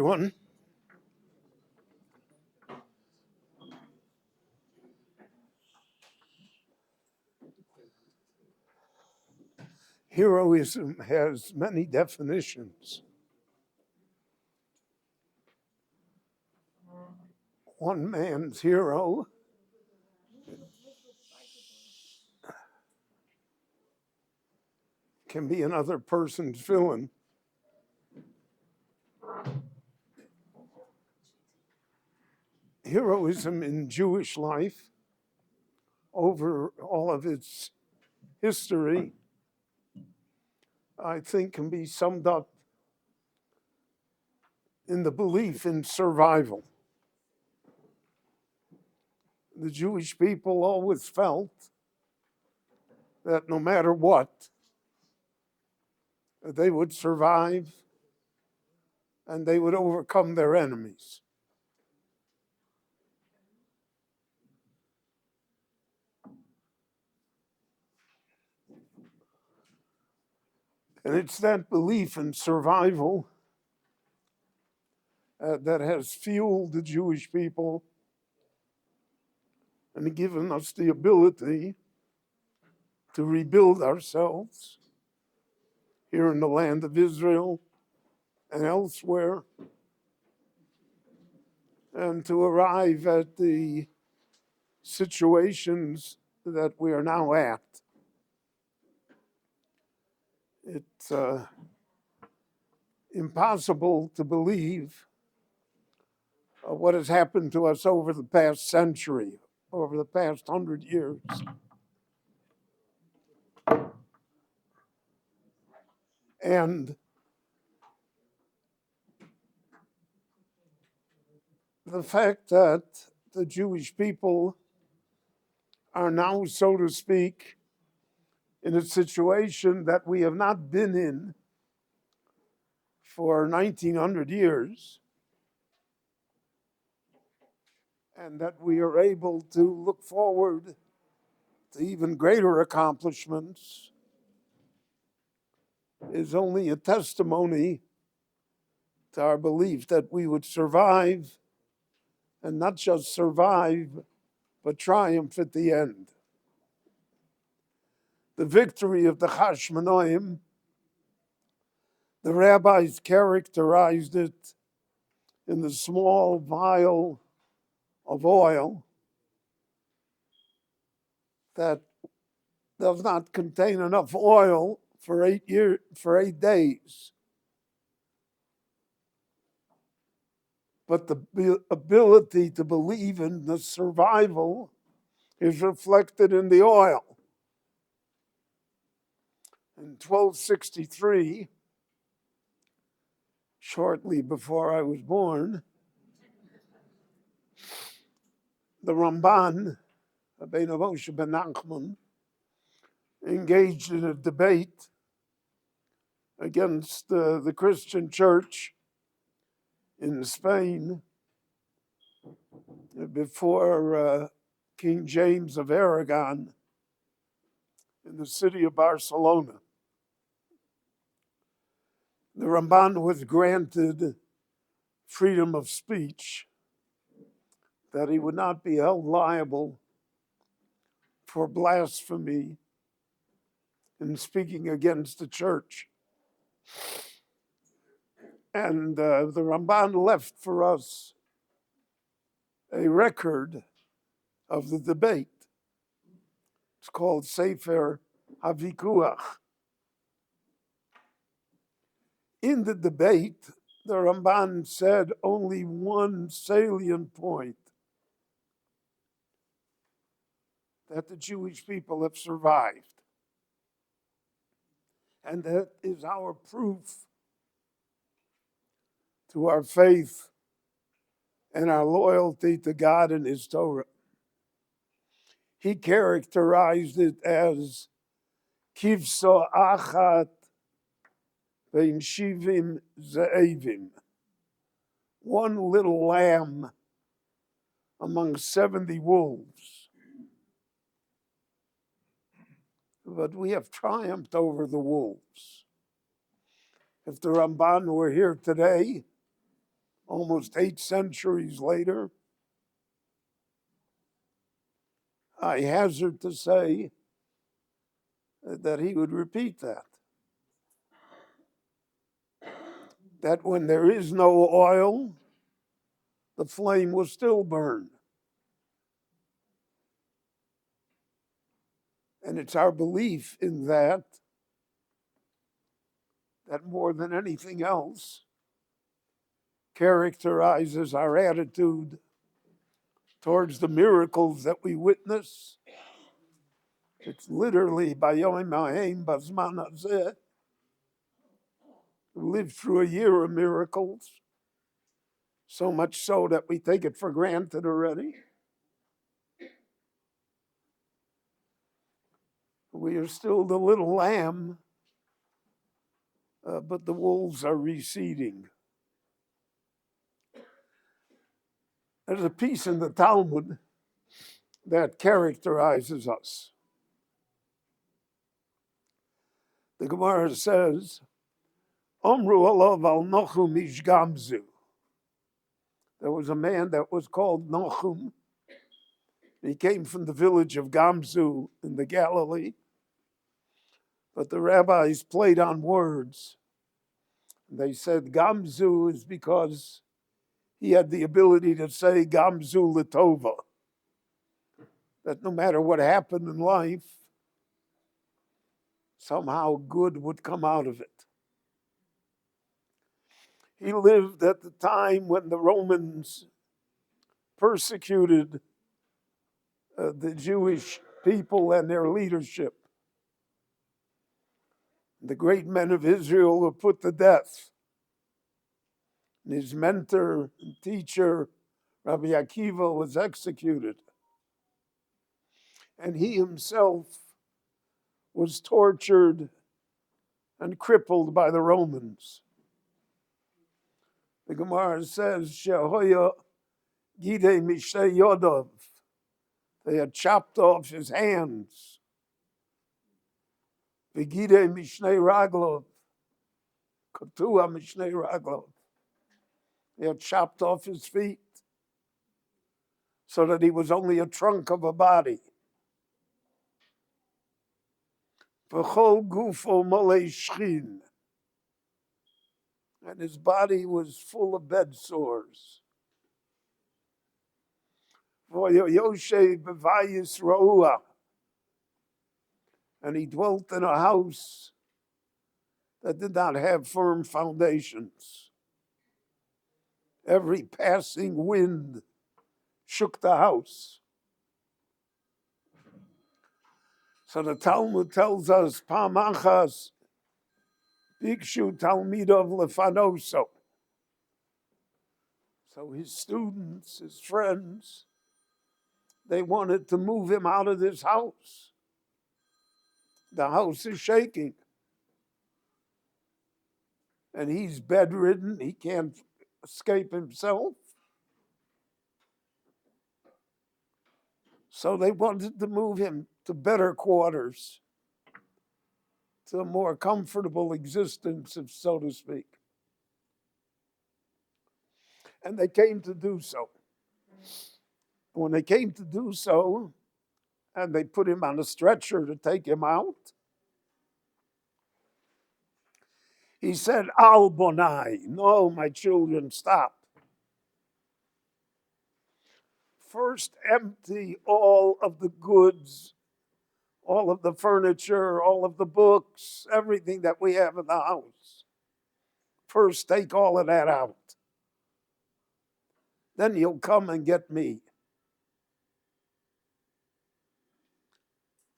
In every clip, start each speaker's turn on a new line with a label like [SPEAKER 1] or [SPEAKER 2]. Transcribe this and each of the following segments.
[SPEAKER 1] everyone. Heroism has many definitions. One man's hero can be another person's villain. Heroism in Jewish life, over all of its history, I think can be summed up in the belief in survival. The Jewish people always felt that no matter what, they would survive and they would overcome their enemies. And it's that belief in survival that has fueled the Jewish people and given us the ability to rebuild ourselves here in the land of Israel and elsewhere, and to arrive at the situations that we are now at. It's impossible to believe what has happened to us over the past century, over the past 100 years. And the fact that the Jewish people are now, so to speak, in a situation that we have not been in for 1900 years, and that we are able to look forward to even greater accomplishments, is only a testimony to our belief that we would survive, and not just survive, but triumph at the end. The victory of the Hashmonaim, the rabbis characterized it in the small vial of oil that does not contain enough oil for 8 days. But the ability to believe in the survival is reflected in the oil. In 1263, shortly before I was born, the Ramban, Rabbi Moshe ben Nachman, engaged in a debate against the Christian church in Spain before King James of Aragon in the city of Barcelona. The Ramban was granted freedom of speech, that he would not be held liable for blasphemy in speaking against the church. And the Ramban left for us a record of the debate. It's called Sefer HaVikuach. In the debate, the Ramban said only one salient point: that the Jewish people have survived. And that is our proof to our faith and our loyalty to God and His Torah. He characterized it as kivso achat vein shivim ze'evim, one little lamb among 70 wolves. But we have triumphed over the wolves. If the Ramban were here today, almost 8 centuries later, I hazard to say that he would repeat that. That when there is no oil, the flame will still burn. And it's our belief in that more than anything else characterizes our attitude towards the miracles that we witness. It's literally Bayom Ha'em Bazman Hazeh. We lived through a year of miracles, so much so that we take it for granted already. We are still the little lamb, but the wolves are receding. There's a piece in the Talmud that characterizes us. The Gemara says, Omru alav al Naum of Gamzu. There was a man that was called Naum. He came from the village of Gamzu in the Galilee. But the rabbis played on words. They said Gamzu is because he had the ability to say Gamzu Latova. That no matter what happened in life, somehow good would come out of it. He lived at the time when the Romans persecuted the Jewish people and their leadership. The great men of Israel were put to death. And his mentor and teacher, Rabbi Akiva, was executed. And he himself was tortured and crippled by the Romans. The Gemara says, Shehoya Gide Mishnei Yodov. They had chopped off his hands. V'gide Mishnei Raglov. Kotua Mishnei Raglov. They had chopped off his feet so that he was only a trunk of a body. V'chol gufo molei shchin. And his body was full of bed sores. V'yoshev b'vayis ro'ua. And he dwelt in a house that did not have firm foundations. Every passing wind shook the house. So the Talmud tells us, Pamachas Bikshu Talmidov Lefanoso. So his students, his friends, they wanted to move him out of this house. The house is shaking. And he's bedridden. He can't escape himself. So they wanted to move him to better quarters, to a more comfortable existence, if so to speak. And they came to do so. When they came to do so, and they put him on a stretcher to take him out, he said, Al bonai, no, my children, stop. First empty all of the goods, all of the furniture, all of the books, everything that we have in the house. First take all of that out. Then you'll come and get me.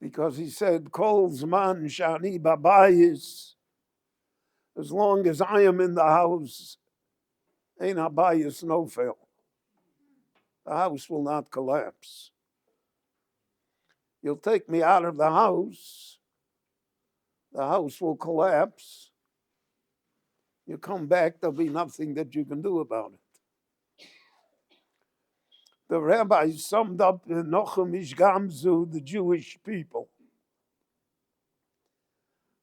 [SPEAKER 1] Because he said, Kol zman shani babayis, as long as I am in the house, ein habayis nofel. The house will not collapse. You'll take me out of the house will collapse. You come back, there'll be nothing that you can do about it. The rabbi summed up in Naum of Gamzu the Jewish people.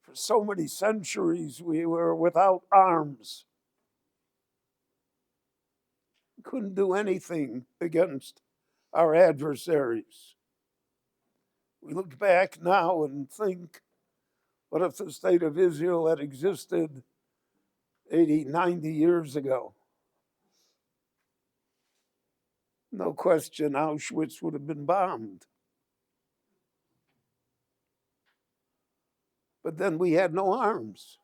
[SPEAKER 1] For so many centuries, we were without arms. couldn't do anything against our adversaries. We look back now and think, what if the state of Israel had existed 80, 90 years ago? No question, Auschwitz would have been bombed. But then we had no arms.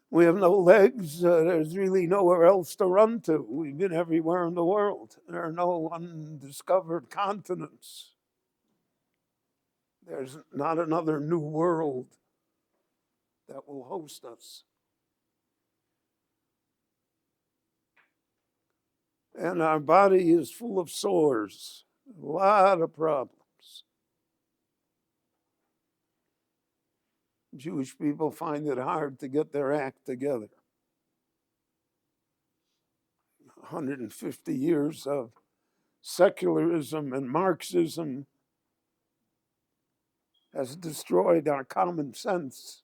[SPEAKER 1] We have no legs. There's really nowhere else to run to. We've been everywhere in the world. There are no undiscovered continents. There's not another new world that will host us. And our body is full of sores, a lot of problems. Jewish people find it hard to get their act together. 150 years of secularism and Marxism has destroyed our common sense,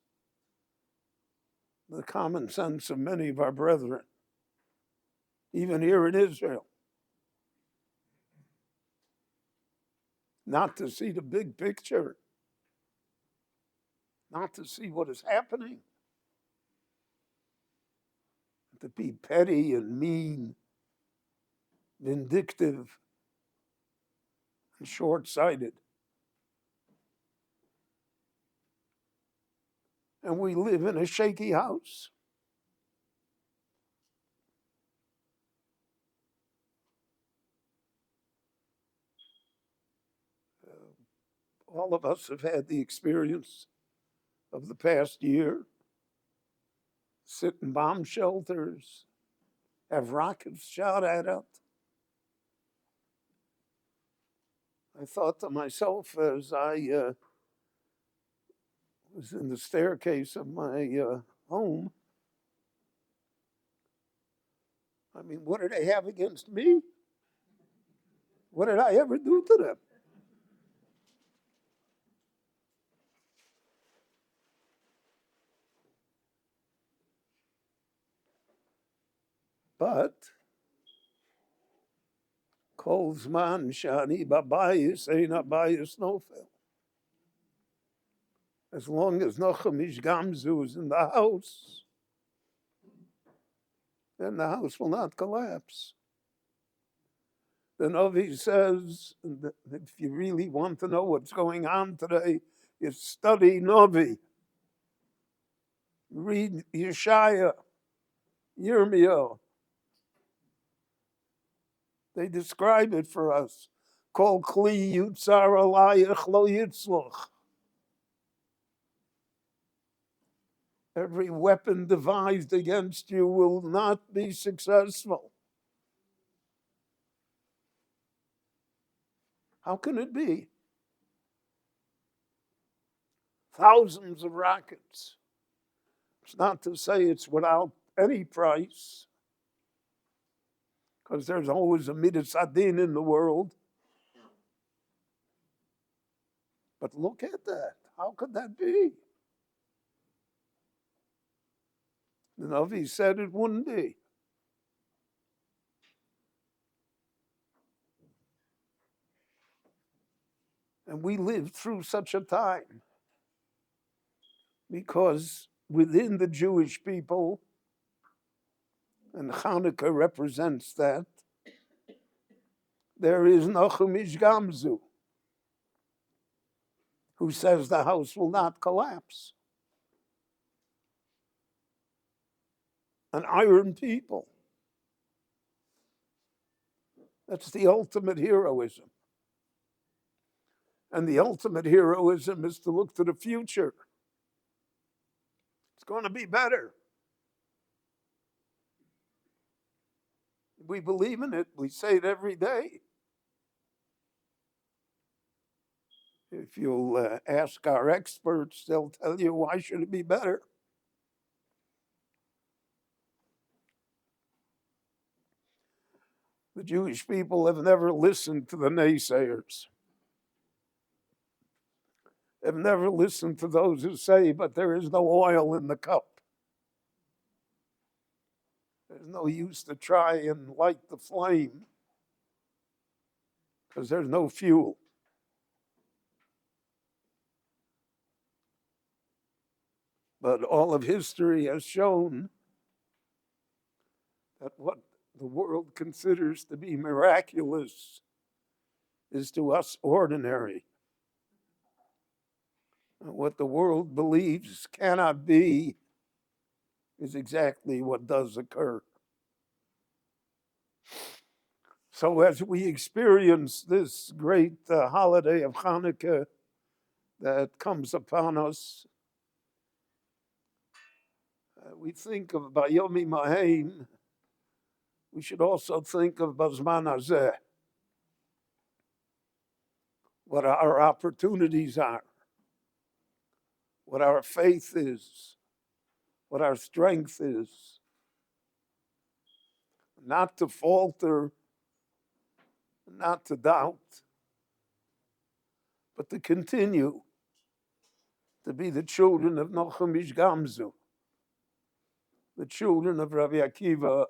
[SPEAKER 1] the common sense of many of our brethren, even here in Israel. Not to see the big picture, not to see what is happening, to be petty and mean, vindictive, and short-sighted. And we live in a shaky house. All of us have had the experience of the past year, sit in bomb shelters, have rockets shot at us. I thought to myself as I was in the staircase of my home, I mean, what do they have against me? What did I ever do to them? But kol zman shani babayis ein abayis nofel. As long as Naum of Gamzu is in the house, then the house will not collapse. The Navi says, if you really want to know what's going on today, you study Navi. Read Yeshaya, Yirmiyahu. They describe it for us. Kol kli yutzar alayich lo yitzloch. Every weapon devised against you will not be successful. How can it be? Thousands of rockets. It's not to say it's without any price, because there's always a midas adin in the world. But look at that. How could that be? The Navi said it wouldn't be. And we lived through such a time because within the Jewish people, and Hanukkah represents that, there is Naum of Gamzu, who says the house will not collapse. An iron people. That's the ultimate heroism. And the ultimate heroism is to look to the future. It's going to be better. We believe in it. We say it every day. If you'll ask our experts, they'll tell you, why should it be better? The Jewish people have never listened to the naysayers. Have never listened to those who say, but there is no oil in the cup. There's no use to try and light the flame because there's no fuel. But all of history has shown that what the world considers to be miraculous is to us ordinary. And what the world believes cannot be is exactly what does occur. So as we experience this great holiday of Hanukkah that comes upon us, we think of Bayomi Mahem. We should also think of Bazman Hazeh, what our opportunities are, what our faith is, what our strength is. Not to falter, not to doubt, but to continue to be the children of Naum of Gamzu, the children of Rabbi Akiva,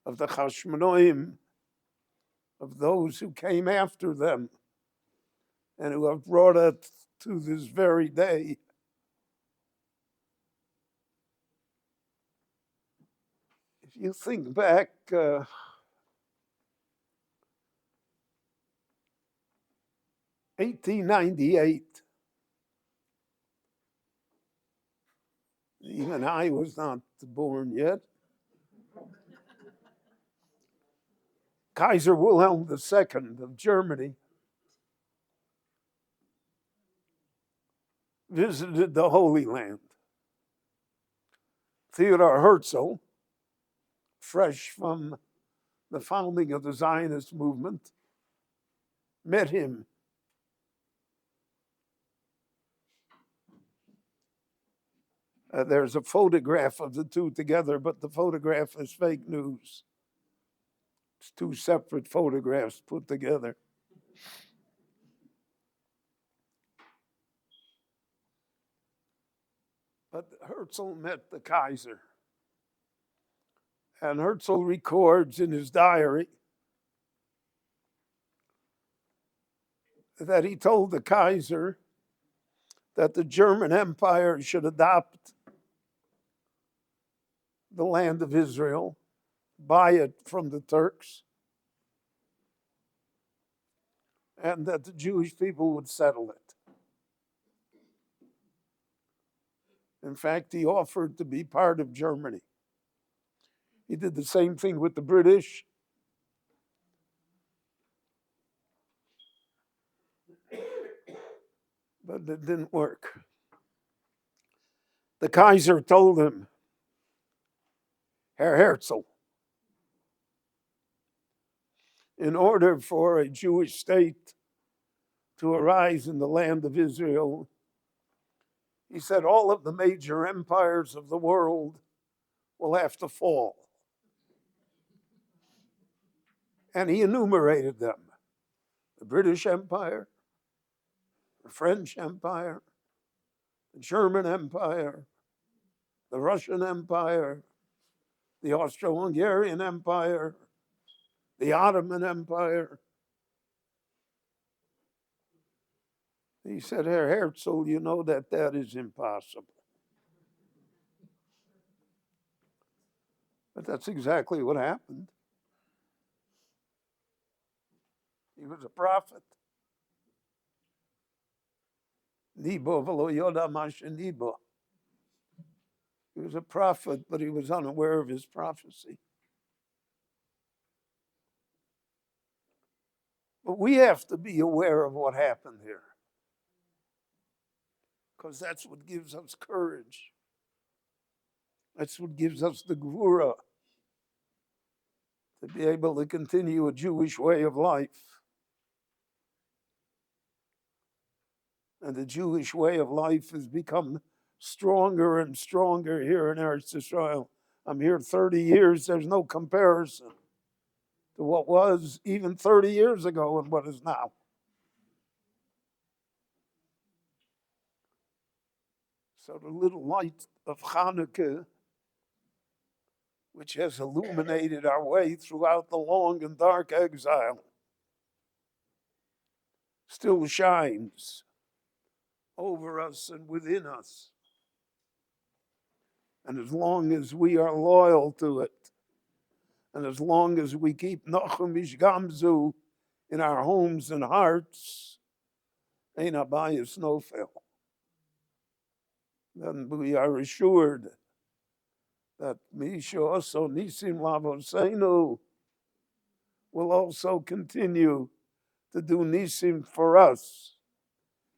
[SPEAKER 1] of the Chashmonoim, of those who came after them and who have brought it to this very day. If you think back, 1898, even I was not born yet. Kaiser Wilhelm II of Germany visited the Holy Land. Theodor Herzl, fresh from the founding of the Zionist movement, met him. There's a photograph of the two together, but the photograph is fake news. It's two separate photographs put together. But Herzl met the Kaiser. And Herzl records in his diary that he told the Kaiser that the German Empire should adopt the land of Israel, buy it from the Turks, and that the Jewish people would settle it. In fact, he offered to be part of Germany. He did the same thing with the British. But it didn't work. The Kaiser told him, Herr Herzl, in order for a Jewish state to arise in the land of Israel, he said all of the major empires of the world will have to fall. And he enumerated them: the British Empire, the French Empire, the German Empire, the Russian Empire, the Austro-Hungarian Empire, the Ottoman Empire. He said, Herr Herzl, you know that is impossible. But that's exactly what happened. He was a prophet. Nibo v'lo yoda ma shenibo. He was a prophet, but he was unaware of his prophecy. But we have to be aware of what happened here, because that's what gives us courage. That's what gives us the gvura to be able to continue a Jewish way of life. And the Jewish way of life has become stronger and stronger here in Eretz Israel. I'm here 30 years. There's no comparison to what was even 30 years ago and what is now. So the little light of Hanukkah which has illuminated our way throughout the long and dark exile, still shines over us and within us. And as long as we are loyal to it, and as long as we keep Naum of Gamzu in our homes and hearts, ein abayis nofel, then we are assured that Misha also Nisim Lavoseinu will also continue to do Nisim for us.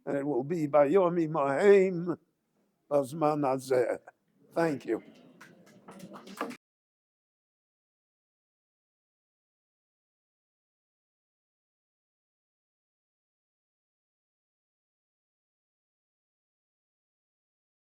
[SPEAKER 1] And it will be Bayomi Mahem Bazman Hazeh. Thank you.